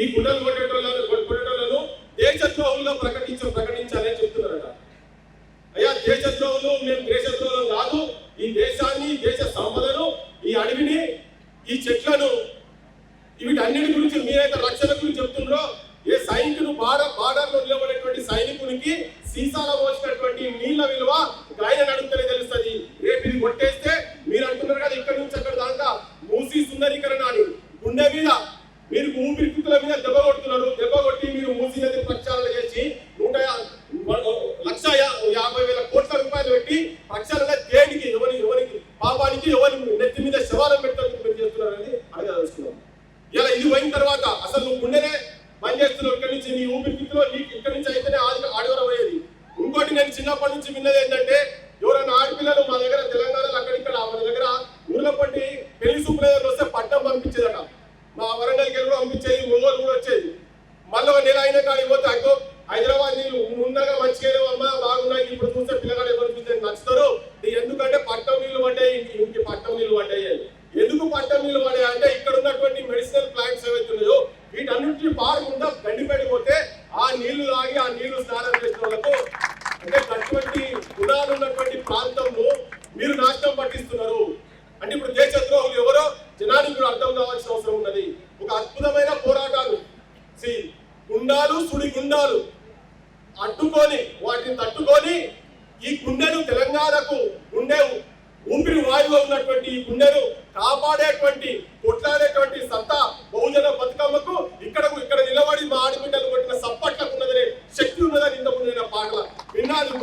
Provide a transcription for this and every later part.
ఈ గుండెలు కొట్టేటోళ్ళను దేశద్రోహులుగా ప్రకటించాలని చెప్తున్నారట. అయ్యా దేశద్రోహులు మేము దేశద్రోహులు కాదు, ఈ దేశాన్ని, దేశ సంపదను, ఈ అడవిని, ఈ చెట్లను, వీటన్నిటి గురించి మీరైతే రక్షణ గురించి చెప్తున్నారో, ఏ సైనికులు బార్డర్లో నిలబడేటువంటి సైనికునికి సీసాల పోసినటువంటి నీళ్ల విలువ ఆయన అడుగుతూనే తెలుస్తుంది. రేపు ఇది కొట్టేస్తే మీరు అంటున్నారు కదా ఇక్కడ నుంచి అక్కడ దాకా మూసి సుందరీకరణ అని గుండె మీద మీరు ఊపిరితిత్తుల మీద దెబ్బ కొడుతున్నారు. దెబ్బ కొట్టి మీరు మూసి నది ప్రక్షాళన చేసి 1,50,000 కోట్ల రూపాయలు పెట్టి ప్రక్షాళన దేనికి, ఎవరికి పాపానికి, ఎవరి నెత్తి మీద శవాలను పెట్టడానికి మీరు చేస్తున్నారని అడగదలుచుకున్నాం. ఇలా ఇది పోయిన తర్వాత అసలు నువ్వు గుండెనే బంద్ చేస్తున్నావు. ఇక్కడి నుంచి నీ ఊపిరితిత్తులో ఇక్కడి నుంచి అయితేనే ఆడవరం అయ్యేది. ఇంకోటి నేను చిన్నప్పటి నుంచి విన్నది ఏంటంటే, ఎవరైనా ఆడపిల్లలు మా దగ్గర తెలంగాణలో అక్కడిక్కడ మన దగ్గర ఊర్లో పట్టి పెళ్లి సూపర్ వస్తే పట్టణం పంపించేదట. మా వరంగల్కి వెళ్ళి పంపించేది, ఒంగోలు కూడా వచ్చేది. మళ్ళీ ఒక నెల అయినా కానీ పోతే అగ్గో హైదరాబాద్ నీళ్ళు ముందగా మంచిగా అమ్మ బాగున్నాయి, ఇప్పుడు చూస్తే పిల్లగాడు ఎవరికి నచ్చుతారు. ఎందుకంటే పట్టణం నీళ్లు పడ్డాయి, ఇంటికి పట్టణం నీళ్లు పడ్డాయి. ఎందుకు పట్టణం నీళ్లు పడ్డాయి అంటే ఇక్కడ ఉన్నటువంటి మెడిసినల్ ప్లాంట్స్ ఏవైతే ఉన్నాయో వీటన్నింటినీ పారకుండా గండిపెడిపోతే ఆ నీళ్లు తాగి ఆ నీళ్లు స్నానం చేసిన వాళ్ళకు అంటే అటువంటి గుణాలు ఉన్నటువంటి ప్రాంతంలో మీరు నాశనం పట్టిస్తున్నారు. అంటే ఇప్పుడు దేశద్రోహులు ఎవరో జనానికి కూడా అర్థం కావాల్సిన అవసరం ఉన్నది. ఒక అద్భుతమైన పోరాటాలు గుండాలు, సుడి గుండాలు అడ్డుకొని వాటిని తట్టుకొని ఈ గుండెను తెలంగాణకు గుండె ఊపిరి వాయువులో ఉన్నటువంటి ఈ గుండెను కాపాడేటువంటి కొట్లాడేటువంటి సత్తా బహుజన బతుకమ్మకు ఇక్కడ నిలబడి మా ఆడబిడ్డలు కొట్టిన సప్పట్లకు ఉన్నదనే శక్తి ఉన్నదని ఇంతకుముందు నేను పాటల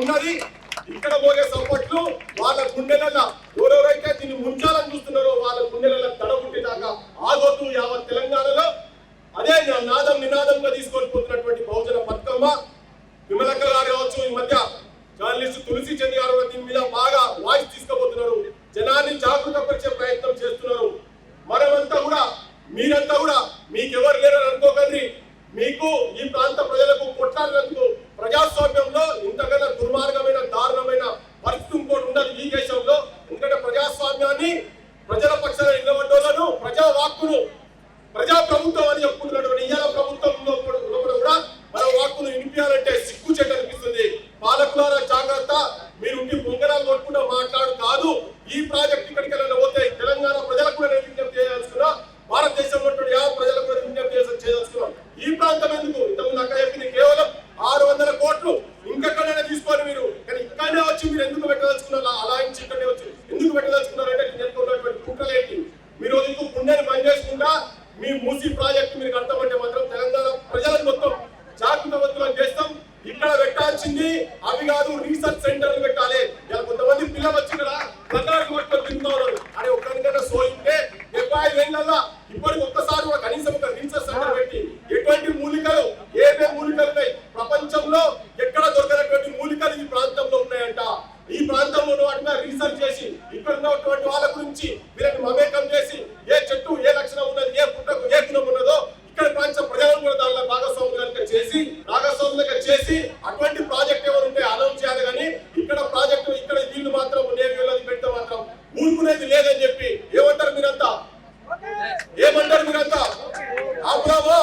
ఉన్నది. ఇక్కడ పోగే సప్పట్లు వాళ్ళ గుండెల ఎవరెవరైతే దీన్ని ముంచాలని చూస్తున్నారో వాళ్ళ గుండెల తడబుట్టి దాకా ఆగొద్దు. యావత్ తెలంగాణలో అదే నినాదంగా తీసుకొని పోతున్నటువంటి బహుజన బతుకమ్మ. విమలక్క గారు కావచ్చు, ఈ మధ్య జర్నలిస్ట్ తులసి చంద్ గారు దీని మీద బాగా వాయిస్ తీసుకోబోతున్నారు. జనాన్ని జాగృతపరిచే ప్రయత్నం చేస్తున్నారు. మీరంతా కూడా మీకెవరు లేరని అనుకోకండి. మీకు ఈ ప్రాంత ప్రజలకు కొట్లాడినందుకు ప్రజాస్వామ్యంలో ఇంతకన్నా దుర్మార్గమైన దారుణమైన పరిస్థితి ఇంకోటి ఉండదు ఈ దేశంలో. ఎందుకంటే ప్రజాస్వామ్యాన్ని, ప్రజల పక్షాన నిలబడ్డోళ్లను, ప్రజా వాక్కును, ప్రజా ప్రభుత్వం అని చెప్పుకుంటున్నటువంటి ఇయ్యాల ప్రభుత్వంలో కూడా మన వాక్కును వినిపించాలంటే సిగ్గు చెట్టు అనిపిస్తుంది. పాలకులారా జాగ్రత్త, మీరు ఉండి పొంగరాలు కొట్టుకుంటూ మాట్లాడు కాదు. ఈ ప్రాజెక్ట్ ఇక్కడికి పోతే తెలంగాణ ప్రజలకు కూడా నేను విజ్ఞప్తి చేయదలుచుకున్నా, భారతదేశంలో ప్రజలకు కూడా విజ్ఞప్తి చేయదలుచుకున్నాం. ఈ ప్రాంతం ఎందుకు ఇంతకుముందు అక్కడ చెప్పింది కేవలం 600 కోట్లు ఇంకెక్కడైనా తీసుకోవాలి మీరు, కానీ ఇక్కడనే వచ్చి మీరు ఎందుకు పెట్టదలుచుకున్నారు? అలా నుంచి ఇక్కడనే వచ్చి ఎందుకు పెట్టదలుచుకున్నారంటే నేను ఉన్నటువంటి కుట్రలు ఏంటి? మీరు ఎందుకు గుండెని బంద్ చేసుకుంటా మీ మూసీ ప్రాజెక్టు మీరు కడతామంటే మాత్రం తెలంగాణ ప్రజలను మొత్తం జాగృతవంతులను చేస్తాం. ఇక్కడ పెట్టాల్సింది అవి కాదు, రీసెర్చ్ సెంటర్లు పెట్టాలి. ఇలా కొంతమంది పిల్లలు వచ్చి ఇక్కడ ప్రకారం పట్టుకొని తింటున్నారు అని ఒక్కరికైనా సోయితే 75 ఏళ్ళ ఇప్పటికి ఒక్కసారి కూడా కనీసం ఒక రీసెర్చ్ సెంటర్ పెట్టి ఎటువంటి మూలికలు, ఏవే మూలికలు ఉన్నాయి ప్రపంచంలో ఎక్కడ దొరకనటువంటి మూలికలు ఈ ప్రాంతంలో ఉన్నాయంట. ఈ ప్రాంతంలో వాటిని రీసెర్చ్ చేసి ఇక్కడ ఉన్నటువంటి వాళ్ళ గురించి వీళ్ళని మమేకం చేసి ఏ చెట్టు ఏ లక్షణం ఉన్నది, ఏ పుట్టకు ఏ గుణం ఉన్నదో ఇక్కడ ప్రాంత ప్రజలను కూడా దానిలో భాగస్వాములుగా చేసి అటువంటి ప్రాజెక్ట్ ఎవరు ఉంటే అనౌన్స్ చేయాలి. కానీ ఇక్కడ ప్రాజెక్టు ఇక్కడ వీళ్ళు మాత్రం నేవీలోది పెడితే మాత్రం ఊరుకునేది లేదని చెప్పి ఏమంటారు మీరంతా? ఆపుదామో